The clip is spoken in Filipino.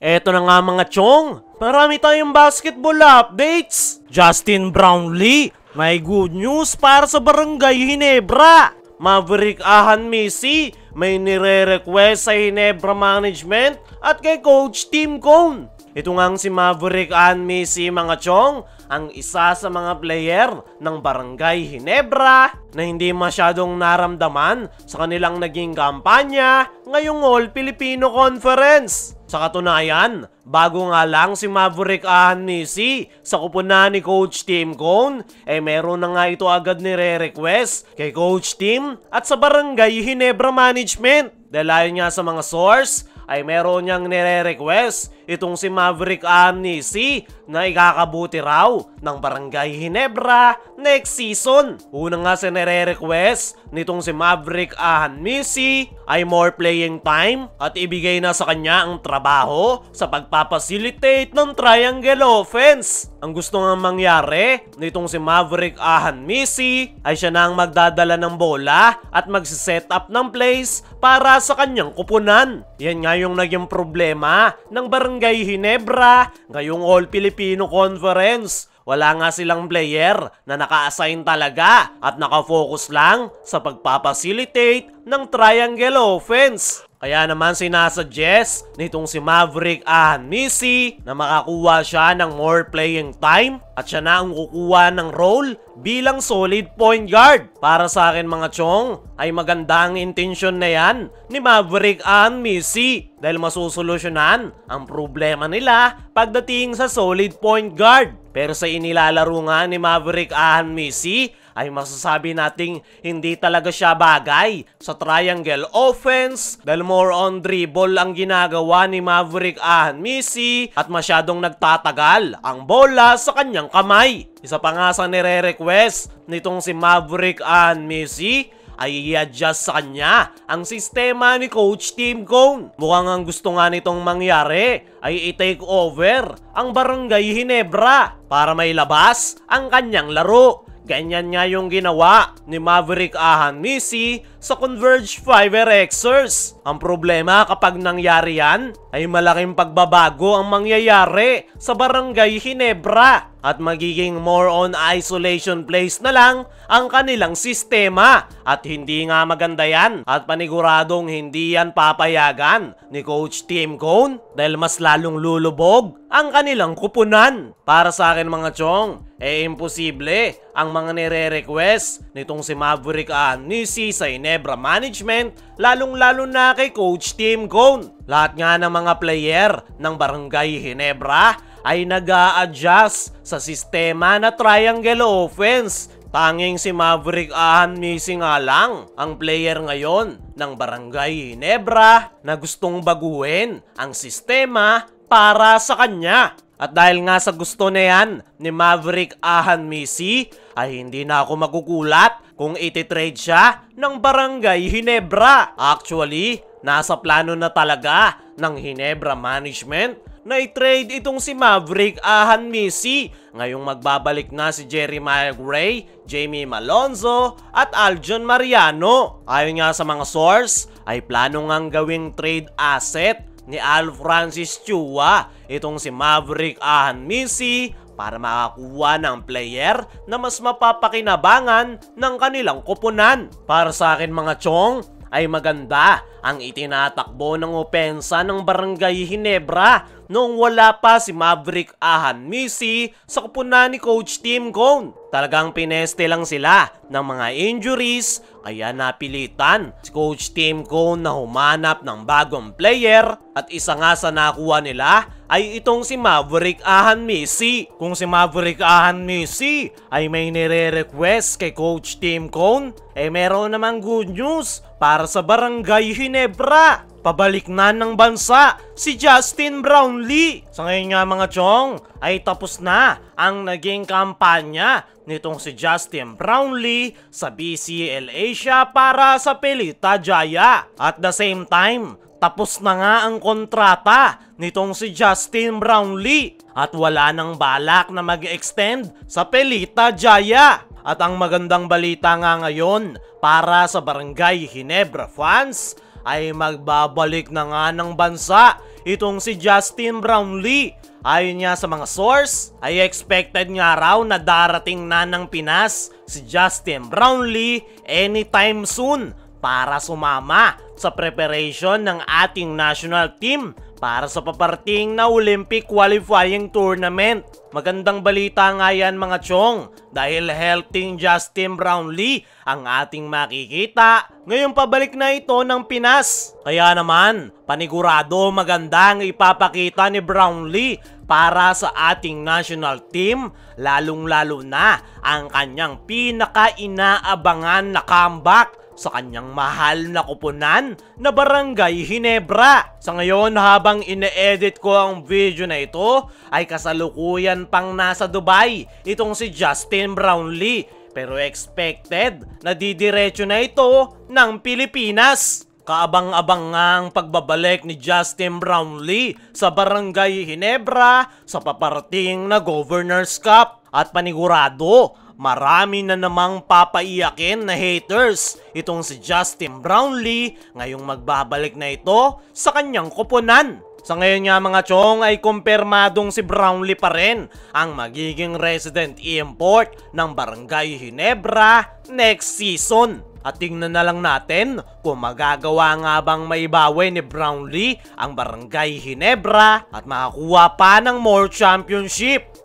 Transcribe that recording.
Eto na nga mga chong, marami tayong basketball updates. Justin Brownlee, may good news para sa Barangay Ginebra. Maverick Ahan Messi, may nire-request sa Ginebra Management at kay Coach Tim Cone. Ito ngang si Maverick Ahan Messi mga chong, ang isa sa mga player ng Barangay Ginebra na hindi masyadong naramdaman sa kanilang naging kampanya ngayong All Filipino Conference. Sa katunayan, bago nga lang si Maverick Ahan Messi sa kupunan ni Coach Tim Cone, meron na nga ito agad nire-request kay Coach Tim at sa Barangay Ginebra Management. Dahil ayon nga sa mga source, ay meron niyang nire-request itong si Maverick Ahan Messi na ikakabuti raw ng Barangay Ginebra next season. Una nga sa nire-request nitong si Maverick Ahan Messi ay more playing time at ibigay na sa kanya ang trabaho sa pagpapacilitate ng triangle offense. Ang gusto nga mangyari nitong si Maverick Ahan Messi ay siya na ang magdadala ng bola at magsiset up ng plays para sa kanyang kupunan. Yan nga yung naging problema ng Barangay Ginebra ngayong All Filipino Conference. Wala nga silang player na naka-assign talaga at nakafocus lang sa pagpapacilitate ng triangle offense. Kaya naman sinasuggest nitong si Maverick Ahan Messi na makakuha siya ng more playing time at siya na ang kukuha ng role bilang solid point guard. Para sa akin mga chong, ay maganda ang intensyon na yan ni Maverick Ahan Messi dahil masusolusyonan ang problema nila pagdating sa solid point guard. Pero sa inilalaro nga ni Maverick Ahan Messi ay masasabi nating hindi talaga siya bagay sa triangle offense dahil more on dribble ang ginagawa ni Maverick Ahan Messi at masyadong nagtatagal ang bola sa kanyang kamay. Isa pa nga sa nire-request nitong si Maverick Ahan Messi ay i-adjust sa kanya ang sistema ni Coach Tim Cone. Mukhang ang gusto nga nitong mangyari ay i-take over ang Barangay Ginebra para mailabas ang kanyang laro. Ganyan nga yung ginawa ni Maverick Ahan Messi sa Converge 5RXers. Ang problema kapag nangyari yan ay malaking pagbabago ang mangyayari sa Barangay Ginebra at magiging more on isolation plays na lang ang kanilang sistema at hindi nga maganda yan at paniguradong hindi yan papayagan ni Coach Tim Cone dahil mas lalong lulubog ang kanilang kupunan. Para sa akin mga chong, imposible ang mga nire-request nitong si Maverick Ahan Messi sa Ginebra Management lalong-lalo na kay Coach Tim Cone. Lahat nga ng mga player ng Barangay Ginebra ay nag-a-adjust sa sistema na triangle offense. Tanging si Maverick Ahan Messi nga lang ang player ngayon ng Barangay Ginebra na gustong baguhin ang sistema para sa kanya. At dahil nga sa gusto na yan ni Maverick Ahan Messi ay hindi na ako magugulat kung ititrade siya ng Barangay Ginebra. Actually, nasa plano na talaga ng Ginebra Management na i-trade itong si Maverick Ahan Messi ngayong magbabalik na si Jeremiah Gray, Jamie Malonzo at Aljon Mariano. Ayon nga sa mga source ay plano ngang gawing trade asset ni Al Francis Chua itong si Maverick Ahan Messi para makakuha ng player na mas mapapakinabangan ng kanilang kupunan. Para sa akin mga chong, ay maganda ang itinatakbo ng opensa ng Barangay Ginebra noong wala pa si Maverick Ahan Messi sa kupunan ni Coach Tim Cone. Talagang pineste lang sila ng mga injuries kaya napilitan si Coach Tim Cone na humanap ng bagong player at isa nga sa nakuha nila ay itong si Maverick Ahan Messi. Kung si Maverick Ahan Messi ay may nire-request kay Coach Tim Cone, meron namang good news para sa Barangay Ginebra. Pabalik na ng bansa si Justin Brownlee. Sa ngayon nga mga chong ay tapos na ang naging kampanya nitong si Justin Brownlee sa BCL Asia para sa Pelita Jaya. At the same time, tapos na nga ang kontrata nitong si Justin Brownlee at wala nang balak na mag-extend sa Pelita Jaya. At ang magandang balita nga ngayon para sa Barangay Ginebra fans ay magbabalik na nga ng bansa itong si Justin Brownlee. Ayon niya sa mga source, ay expected nga raw na darating na ng Pinas si Justin Brownlee anytime soon para sumama sa preparation ng ating national team para sa paparating na Olympic qualifying tournament. Magandang balita nga yan mga chong dahil healthy Justin Brownlee ang ating makikita ngayong pabalik na ito ng Pinas. Kaya naman, panigurado magandang ipapakita ni Brownlee para sa ating national team, lalong-lalo na ang kanyang pinaka-inaabangan na comeback sa kanyang mahal na kupunan na Barangay Ginebra. Sa ngayon, habang ine-edit ko ang video na ito, ay kasalukuyan pang nasa Dubai itong si Justin Brownlee. Pero expected na didiretso na ito ng Pilipinas. Kaabang-abang nga ang pagbabalik ni Justin Brownlee sa Barangay Ginebra sa paparating na Governors Cup. At panigurado, marami na namang papaiyakin na haters itong si Justin Brownlee ngayong magbabalik na ito sa kanyang koponan. Sa ngayon nga mga chong ay kumpirmadong si Brownlee pa rin ang magiging resident import ng Barangay Ginebra next season. At tingnan na lang natin kung magagawa nga bang maibawi ni Brownlee ang Barangay Ginebra at makakuha pa ng more championship.